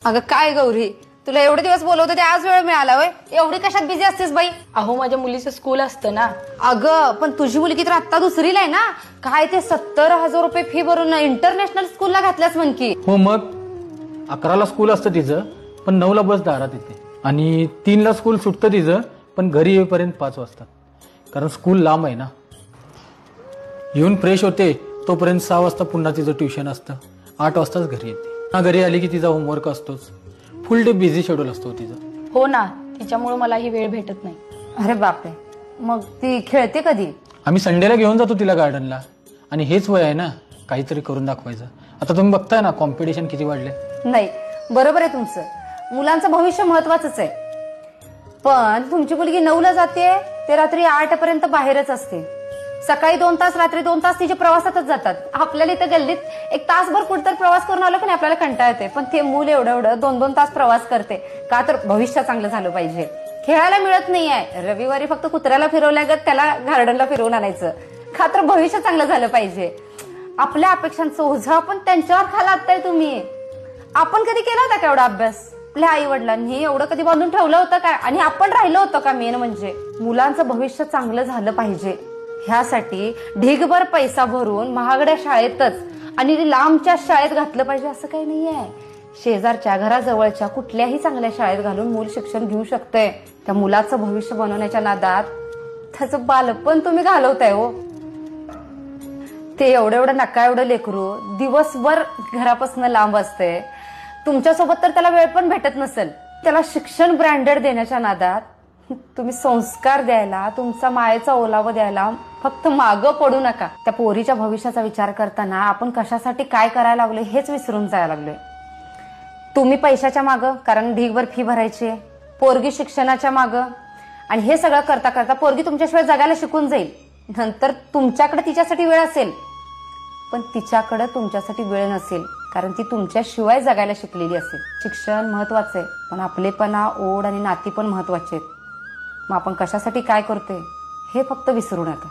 अगं काय गौरी, तुला एवढे दिवस बोलवते ते आज वेळ मिळाला होय? एवढी कशात बिझी असतेस बाई? अहो माझ्या मुलीचं स्कूल असतं ना. अगं पण तुझी मुलगी तर आता दुसरीला आहे ना. काय ते 70,000 रुपये फी भरून इंटरनॅशनल स्कूलला घातल्यास म्हण की. हो मग 11ला स्कूल असतं तिचं, पण 9ला बस दारात येते आणि 3ला स्कूल सुटतं तिचं, पण घरी येईपर्यंत 5 वाजता, कारण स्कूल लांब आहे ना. येऊन फ्रेश होते तोपर्यंत 6 वाजता पुन्हा तिचं ट्युशन असतं, 8 वाजताच घरी येते. घरी आली की तिचा होमवर्क असतोच. फुल डे बिझी शेड्यूल असतो तिचं. हो ना, तिच्यामुळे मला ही वेळ भेटत नाही. अरे बापरे, मग ती खेळते कधी? आम्ही संडेला घेऊन जातो तिला गार्डनला, आणि हेच वय आहे ना काहीतरी करून दाखवायचं. आता तुम्ही बघताय ना कॉम्पिटिशन किती वाढले. नाही, बरोबर आहे तुमचं, मुलांचं भविष्य महत्वाचंच आहे. पण तुमची मुलगी 9ला जाते, ते रात्री 8 पर्यंत बाहेरच असते. सकाळी 2 तास, रात्री 2 तास तिचे प्रवासातच जातात. आपल्याला इथं गल्लीत एक तासभर कुठतर प्रवास करून आलो पण आपल्याला कंटाळा येते, पण ते मूल एवढं 2-2 तास प्रवास करते का? तर भविष्य चांगलं झालं पाहिजे. खेळायला मिळत नाहीये, रविवारी फक्त कुत्र्याला फिरवल्यागत त्याला गार्डनला फिरवून आणायचं का? तर भविष्य चांगलं झालं पाहिजे. आपल्या अपेक्षांचं ओझं आपण त्यांच्यावर का लादताय तुम्ही? आपण कधी केला होता का एवढा अभ्यास? आपल्या आई वडिलांनी एवढं कधी बांधून ठेवलं होतं का? आणि आपण राहिलो होतो का? मेन म्हणजे मुलांचं भविष्य चांगलं झालं पाहिजे, ह्यासाठी ढिगभर पैसा भरून महागड्या शाळेतच आणि लांबच्या शाळेत घातलं पाहिजे असं काही नाहीये. शेजारच्या, घराजवळच्या कुठल्याही चांगल्या शाळेत घालून मूल शिक्षण घेऊ शकतंय. त्या मुलाचं भविष्य बनवण्याच्या नादात त्याचं बालपण तुम्ही घालवताय हो. ते एवढं नका एवढं लेकरू दिवसभर घरापासून लांब असते, तुमच्यासोबत तर त्याला वेळ पण भेटत नसेल. त्याला शिक्षण ब्रँडेड देण्याच्या नादात तुम्ही संस्कार द्यायला, तुमचा मायेचा ओलावा द्यायला फक्त मागं पडू नका. त्या पोरीच्या भविष्याचा विचार करताना आपण कशासाठी काय करायला लागलोय हेच विसरून जायला लागलोय. तुम्ही पैशाच्या मागं, कारण ढीगभर फी भरायची आहे, पोरगी शिक्षणाच्या मागं, आणि हे सगळं करता करता पोरगी तुमच्याशिवाय जगायला शिकून जाईल. नंतर तुमच्याकडे तिच्यासाठी वेळ असेल, पण तिच्याकडे तुमच्यासाठी वेळ नसेल, कारण ती तुमच्याशिवाय जगायला शिकलेली असेल. शिक्षण महत्वाचं आहे, पण आपलेपणा, ओढ आणि नाती पण महत्वाचे आहेत. मग आपण कशासाठी काय करतोय हे फक्त विसरू नका.